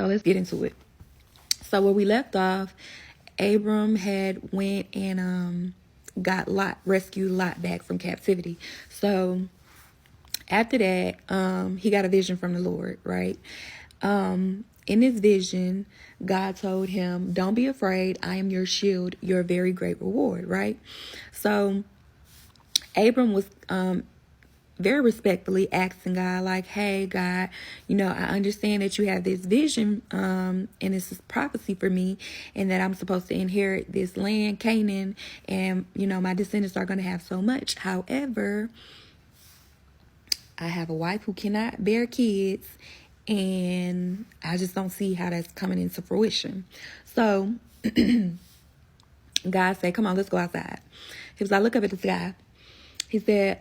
So let's get into it. So where we left off, Abram had went and rescued Lot back from captivity. So after that, he got a vision from the Lord, right? In this vision, God told him, don't be afraid. I am your shield, your very great reward, right? So Abram was very respectfully asking God, like, hey, God, I understand that you have this vision and this is prophecy for me and that I'm supposed to inherit this land, Canaan, and, my descendants are going to have so much. However, I have a wife who cannot bear kids, and I just don't see how that's coming into fruition. So God said, come on, let's go outside. He was like, look up at the sky. He said,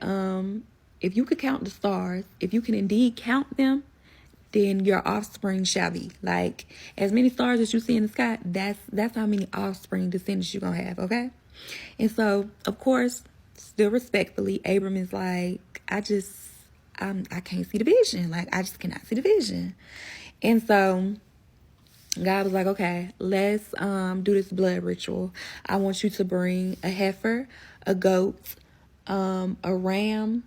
if you could count the stars, if you can indeed count them, then your offspring shall be. Like, as many stars as you see in the sky, that's how many offspring descendants you're going to have, okay? And so, of course, still respectfully, Abram is like, I can't see the vision. Like, I just cannot see the vision. And so God was like, okay, let's do this blood ritual. I want you to bring a heifer, a goat, a ram,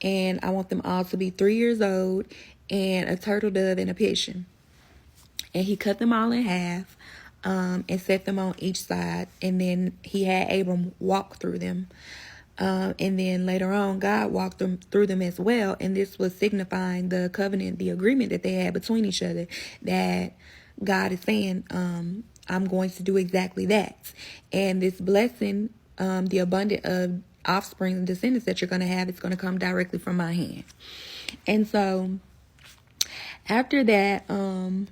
and I want them all to be 3 years old, and a turtle dove and a pigeon. And he cut them all in half and set them on each side. And then he had Abram walk through them. And then later on, God walked them through them as well. And this was signifying the covenant, the agreement that they had between each other, that God is saying, I'm going to do exactly that. And this blessing, the abundant of offspring and descendants that you're going to have, it's going to come directly from my hand. And so after that, in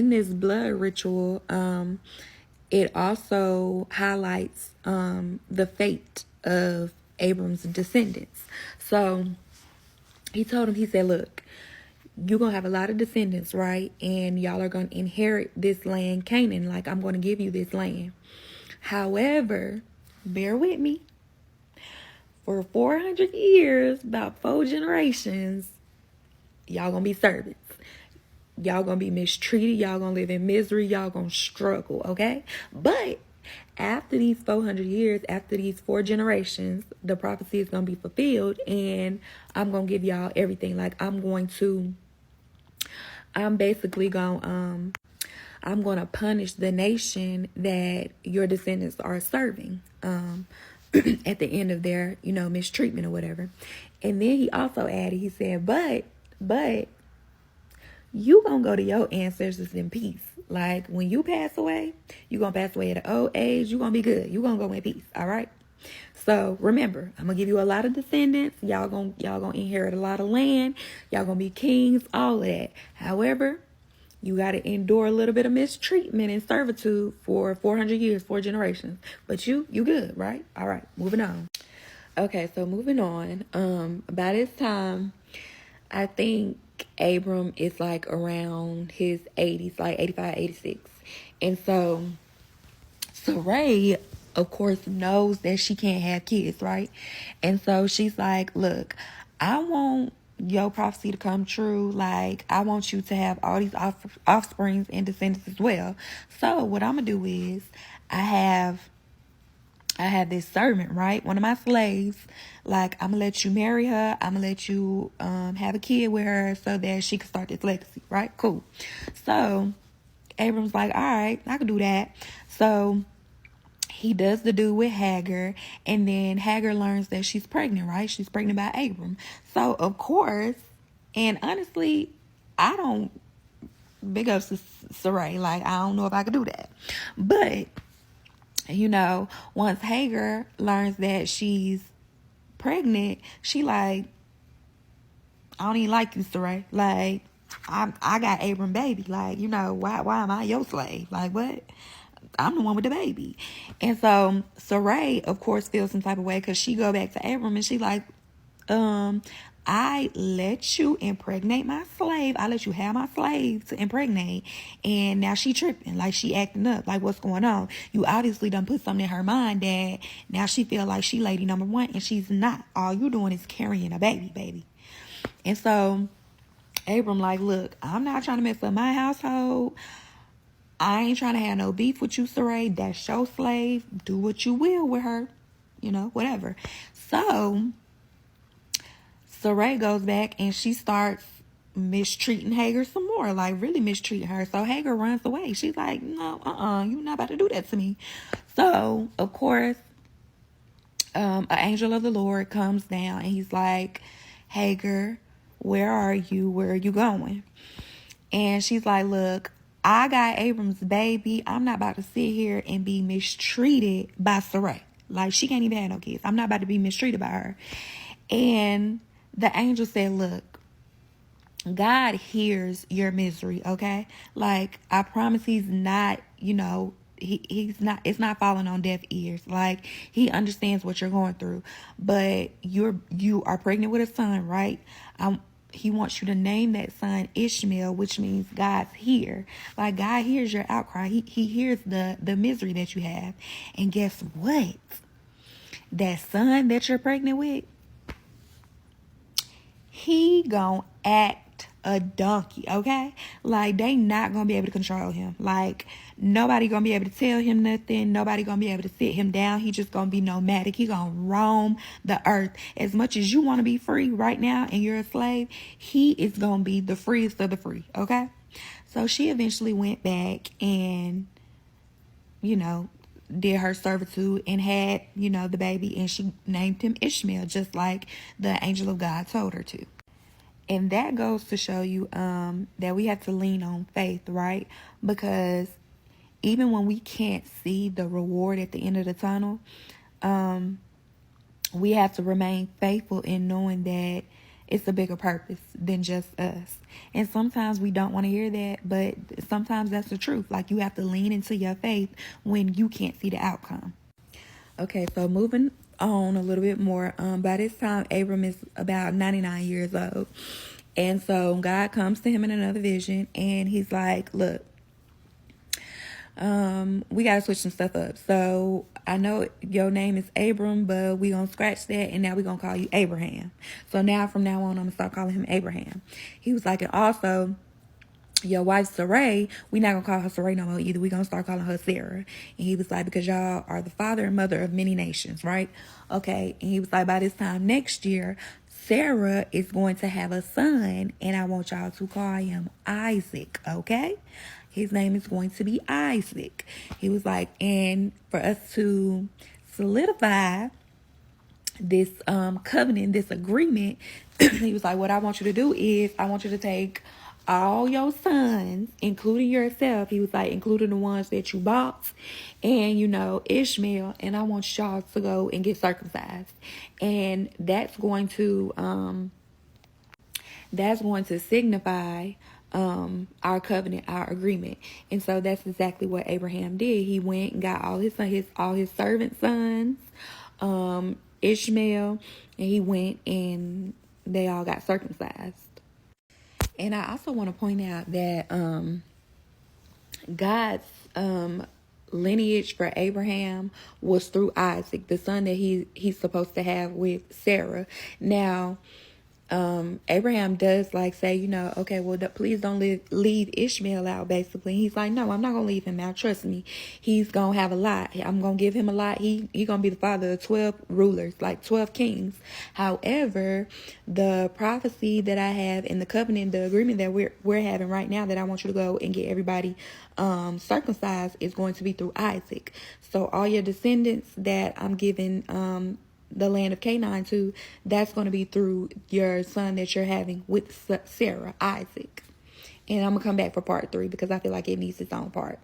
this blood ritual, it also highlights the fate of Abram's descendants. So he told him, he said, look, you're going to have a lot of descendants, right? And y'all are going to inherit this land, Canaan. Like, I'm going to give you this land. However, bear with me. For 400 years, about 4 generations, y'all going to be servants. Y'all going to be mistreated. Y'all going to live in misery. Y'all going to struggle, okay? But after these 400 years, after these 4 generations, the prophecy is going to be fulfilled, and I'm going to give y'all everything. Like, I'm basically going I'm going to punish the nation that your descendants are serving at the end of their, mistreatment or whatever. And then he also added, he said, but you going to go to your ancestors in peace. Like, when you pass away, you going to pass away at an old age. You going to be good. You going to go in peace. All right. So remember, I'm going to give you a lot of descendants. Y'all going to inherit a lot of land. Y'all going to be kings, all of that. However, you got to endure a little bit of mistreatment and servitude for 400 years, 4 generations. But you good, right? All right, moving on. Okay, so moving on. By this time, I think Abram is like around his 80s, like 85, 86. And so Sarai, of course, knows that she can't have kids, right? And so she's like, look, I want your prophecy to come true. Like, I want you to have all these offsprings and descendants as well. So what I'm gonna do is I have this servant, right? One of my slaves. Like, I'm gonna let you marry her. I'm gonna let you have a kid with her so that she can start this legacy, right? Cool. So Abram's like, all right, I can do that. So he does the do with Hagar, and then Hagar learns that she's pregnant, right? She's pregnant by Abram. So, of course, and honestly, I don't big up Sarai. Like, I don't know if I could do that. But, once Hagar learns that she's pregnant, she like, I don't even like you, Sarai. Like, I got Abram baby. Like, why am I your slave? Like, what? I'm the one with the baby. And so Sarai, of course, feels some type of way because she go back to Abram and she like, I let you impregnate my slave. I let you have my slave to impregnate. And now she tripping. Like, she acting up. Like, what's going on? You obviously done put something in her mind that now she feel like she lady number one, and she's not. All you doing is carrying a baby. And so Abram like, look, I'm not trying to mess up my household. I ain't trying to have no beef with you, Sarai. That's your slave. Do what you will with her. Whatever. So Sarai goes back and she starts mistreating Hagar some more, like really mistreating her. So Hagar runs away. She's like, no, you're not about to do that to me. So, of course, an angel of the Lord comes down and he's like, Hagar, where are you? Where are you going? And she's like, look, I got Abram's baby. I'm not about to sit here and be mistreated by Sarai. Like, she can't even have no kids. I'm not about to be mistreated by her. And the angel said, look, God hears your misery, okay? Like, I promise he's not, he's not, it's not falling on deaf ears. Like, he understands what you're going through. But you are pregnant with a son, right? He wants you to name that son Ishmael, which means God's here. Like, God hears your outcry. He hears the misery that you have. And guess what? That son that you're pregnant with, he gonna act a donkey, okay? Like, they not gonna be able to control him. Like, nobody gonna be able to tell him nothing. Nobody gonna be able to sit him down. He just gonna be nomadic. He gonna roam the earth. As much as you want to be free right now and you're a slave, he is gonna be the freest of the free, okay? So she eventually went back and, did her servitude and had, the baby, and she named him Ishmael, just like the angel of God told her to. And that goes to show you that we have to lean on faith, right? Because even when we can't see the reward at the end of the tunnel, we have to remain faithful in knowing that it's a bigger purpose than just us. And sometimes we don't want to hear that, but sometimes that's the truth. Like, you have to lean into your faith when you can't see the outcome. Okay, so moving on a little bit more. By this time, Abram is about 99 years old. And so God comes to him in another vision, and he's like, look, we got to switch some stuff up. So I know your name is Abram, but we going to scratch that, and now we going to call you Abraham. So now, from now on, I'm going to start calling him Abraham. He was like, and also, your wife Sarai, we not gonna call her Sarai no more either. We gonna start calling her Sarah. And he was like, because y'all are the father and mother of many nations, right? Okay. And he was like, by this time next year, Sarah is going to have a son, and I want y'all to call him Isaac, okay? His name is going to be Isaac. He was like, and for us to solidify this covenant, this agreement, he was like, what I want you to do is I want you to take all your sons, including yourself. He was like, including the ones that you bought, and Ishmael, and I want y'all to go and get circumcised. And that's going to signify our covenant, our agreement. And so that's exactly what Abraham did. He went and got all his servant sons, Ishmael, and he went and they all got circumcised. And I also want to point out that God's lineage for Abraham was through Isaac, the son that he's supposed to have with Sarah. Now, Abraham does like say, okay, well, please don't leave Ishmael out, basically. He's like, no, I'm not going to leave him out. Trust me. He's going to have a lot. I'm going to give him a lot. He going to be the father of 12 rulers, like 12 kings. However, the prophecy that I have in the covenant, the agreement that we're having right now, that I want you to go and get everybody circumcised, is going to be through Isaac. So all your descendants that I'm giving the land of Canaan to, that's going to be through your son that you're having with Sarah, Isaac. And I'm going to come back for part 3 because I feel like it needs its own part.